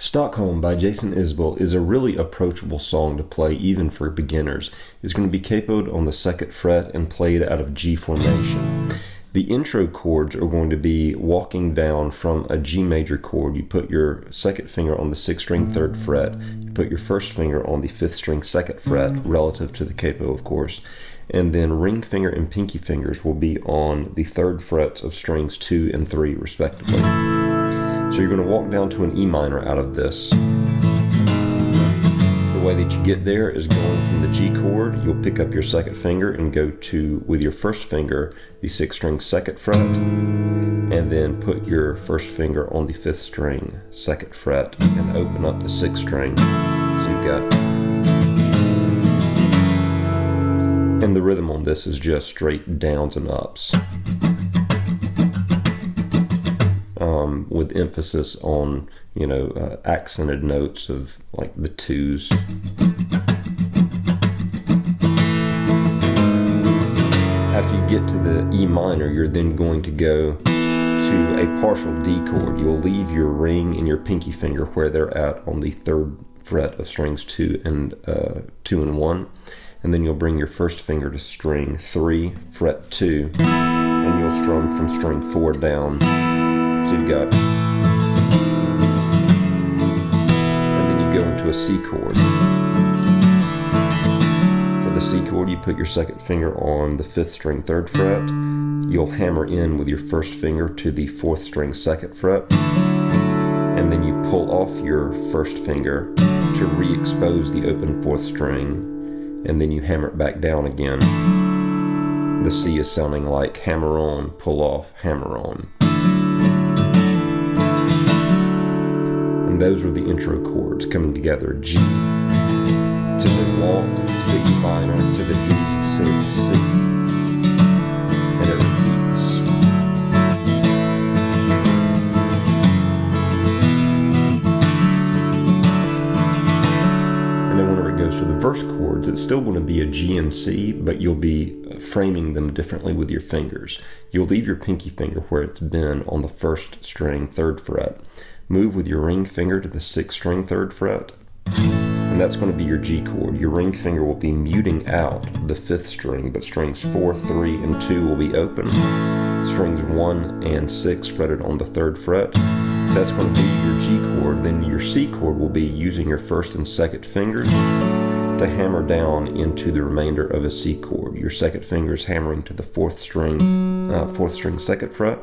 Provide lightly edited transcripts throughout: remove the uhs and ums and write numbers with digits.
Stockholm by Jason Isbell is a really approachable song to play even for beginners. It's going to be capoed on the 2nd fret and played out of G formation. The intro chords are going to be walking down from a G major chord. You put your 2nd finger on the 6th string 3rd fret. You put your 1st finger on the 5th string 2nd fret, relative to the capo, of course. And then ring finger and pinky fingers will be on the 3rd frets of strings 2 and 3, respectively. So you're going to walk down to an E minor out of this. The way that you get there is going from the G chord. You'll pick up your 2nd finger and go to, with your 1st finger, the 6th string 2nd fret, and then put your 1st finger on the 5th string 2nd fret and open up the 6th string. So you've got, and the rhythm on this is just straight downs and ups, with emphasis on, accented notes of like the 2s. After you get to the E minor, you're then going to go to a partial D chord. You'll leave your ring and your pinky finger where they're at on the 3rd fret of strings 2 and 1. And then you'll bring your 1st finger to string 3, fret 2, and you'll strum from string 4 down. So you've got, and then you go into a C chord. For the C chord, you put your 2nd finger on the 5th string 3rd fret. You'll hammer in with your 1st finger to the 4th string 2nd fret, and then you pull off your 1st finger to re-expose the open 4th string, and then you hammer it back down again. The C is sounding like hammer on, pull off, hammer on. And those are the intro chords coming together. G to the walk, to the E minor, to the D, to the C. And it repeats. And then whenever it goes to the verse chords, it's still going to be a G and C, but you'll be framing them differently with your fingers. You'll leave your pinky finger where it's been on the 1st string 3rd fret. Move with your ring finger to the 6th string 3rd fret, and that's going to be your G chord. Your ring finger will be muting out the 5th string, but strings 4, 3, and 2 will be open. Strings 1 and 6 fretted on the 3rd fret. That's going to be your G chord. Then your C chord will be using your 1st and 2nd fingers to hammer down into the remainder of a C chord. Your 2nd finger is hammering to the 4th string 2nd fret,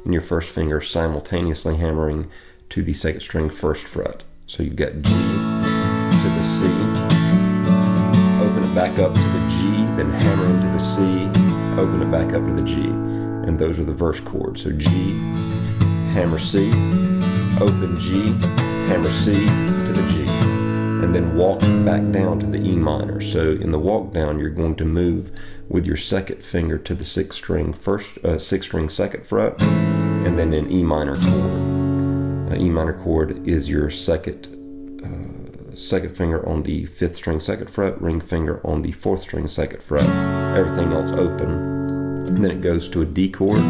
and your 1st finger simultaneously hammering to the 2nd string 1st fret. So you've got G to the C, open it back up to the G, then hammer into the C, open it back up to the G. And those are the verse chords. So G, hammer C, open G, hammer C to the G. And then walk back down to the E minor. So in the walk down, you're going to move with your 2nd finger to the 6th string 2nd fret, and then an E minor chord. E minor chord is your second finger on the 5th string 2nd fret, ring finger on the 4th string 2nd fret, everything else open. And then it goes to a D chord.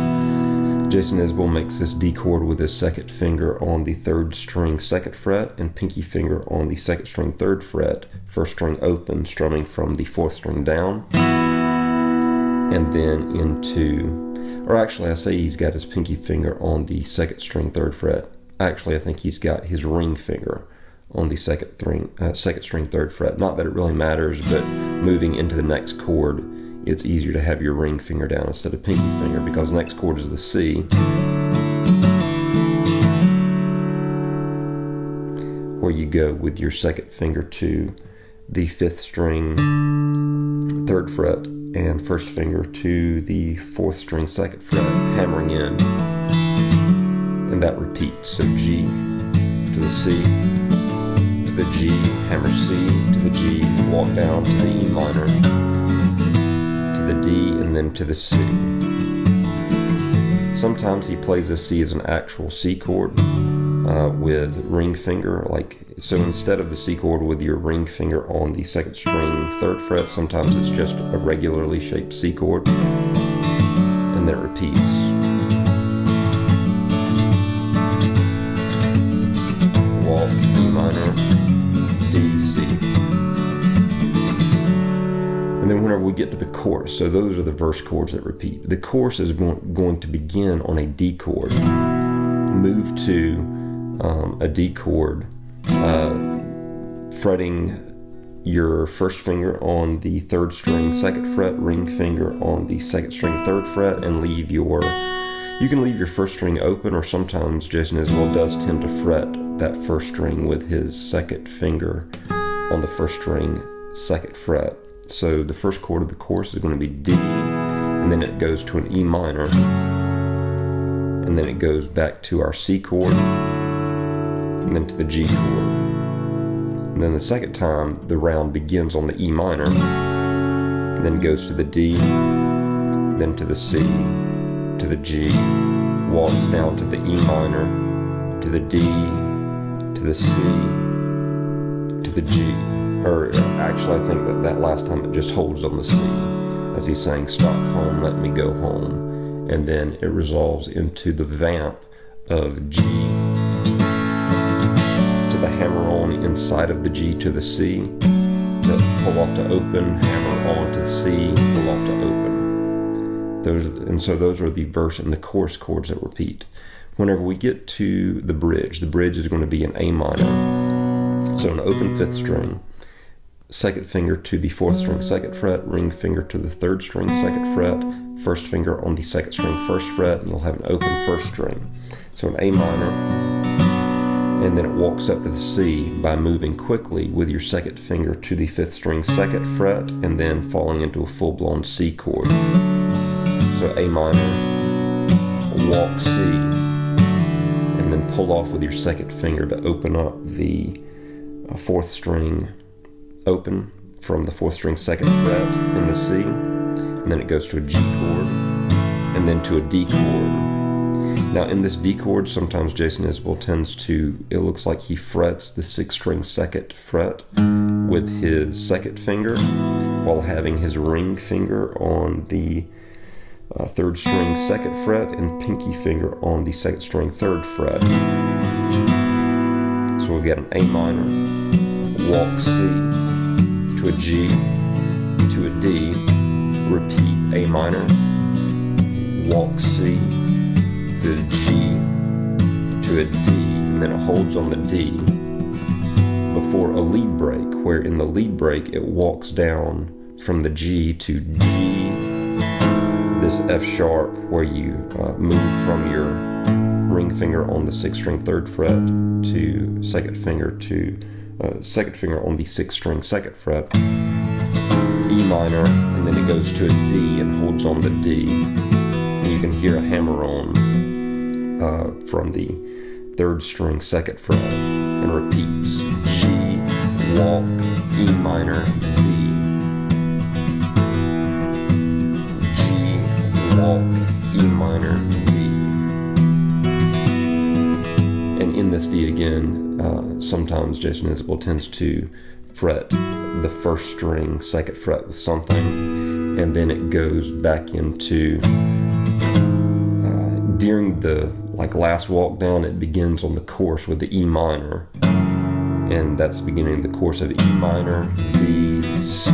Jason Isbell makes this D chord with his 2nd finger on the 3rd string 2nd fret and pinky finger on the 2nd string 3rd fret, 1st string open, strumming from the 4th string down, and then into, or actually I say he's got his pinky finger on the 2nd string 3rd fret. Actually, I think he's got his ring finger on the 2nd string 3rd fret. Not that it really matters, but moving into the next chord, it's easier to have your ring finger down instead of pinky finger, because the next chord is the C, where you go with your 2nd finger to the 5th string 3rd fret and 1st finger to the 4th string 2nd fret, hammering in. And that repeats. So G to the C, to the G, hammer C, to the G, walk down to the E minor, to the D, and then to the C. Sometimes he plays the C as an actual C chord with ring finger. So instead of the C chord with your ring finger on the 2nd string 3rd fret, sometimes it's just a regularly shaped C chord, and then it repeats. Walk, minor, D, C. And then whenever we get to the chorus, so those are the verse chords that repeat. The chorus is going to begin on a D chord, move to a D chord, fretting your first finger on the 3rd string 2nd fret, ring finger on the 2nd string 3rd fret, and you can leave your 1st string open, or sometimes Jason Isbell does tend to fret that 1st string with his 2nd finger on the 1st string 2nd fret. So the first chord of the chorus is going to be D, and then it goes to an E minor, and then it goes back to our C chord, and then to the G chord. And then the second time, the round begins on the E minor, and then goes to the D, then to the C, to the G, walks down to the E minor, to the D, to the C, to the G. Or actually, I think that last time it just holds on the C, as he's saying, Stockholm, let me go home. And then it resolves into the vamp of G, the hammer on inside of the G to the C, the pull off to open, hammer on to the C, pull off to open. Those are the verse and the chorus chords that repeat. Whenever we get to the bridge is going to be an A minor. So an open 5th string, 2nd finger to the 4th string 2nd fret, ring finger to the 3rd string 2nd fret, 1st finger on the 2nd string 1st fret, and you'll have an open 1st string. So an A minor. And then it walks up to the C by moving quickly with your 2nd finger to the 5th string 2nd fret, and then falling into a full-blown C chord. So A minor, walk C, and then pull off with your 2nd finger to open up the 4th string open from the 4th string 2nd fret in the C, and then it goes to a G chord, and then to a D chord. Now in this D chord, sometimes Jason Isbell tends to, it looks like he frets the 6th string 2nd fret with his 2nd finger, while having his ring finger on the 3rd string 2nd fret and pinky finger on the 2nd string 3rd fret. So we've got an A minor, walk C, to a G, to a D, repeat A minor, walk C, to a G, to a D, and then it holds on the D before a lead break, where in the lead break it walks down from the G to G, this F sharp, where you move from your ring finger on the 6th string 3rd fret to 2nd finger on the 6th string 2nd fret, E minor, and then it goes to a D and holds on the D. And you can hear a hammer on from the 3rd string 2nd fret, and repeats G, walk, E minor, D, G, walk, E minor, D. And in this D again, sometimes Jason Isbell tends to fret the 1st string 2nd fret with something, and then it goes back into during the last walk down, it begins on the chorus with the E minor, and that's the beginning of the chorus of E minor, D, C,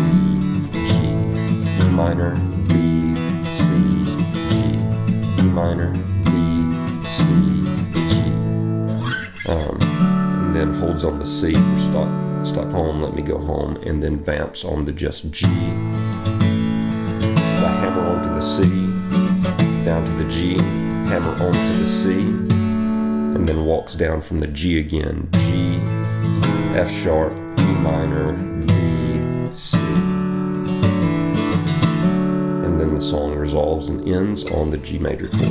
G, E minor, D, C, G, E minor, D, C, G, and then holds on the C for Stockholm, let me go home, and then vamps on the just G. I hammer onto the C, down to the G, hammer onto the C, and then walks down from the G again, G, F sharp, E minor, D, C. And then the song resolves and ends on the G major chord.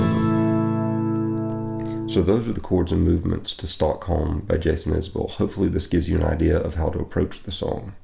So those are the chords and movements to Stockholm by Jason Isbell. Hopefully this gives you an idea of how to approach the song.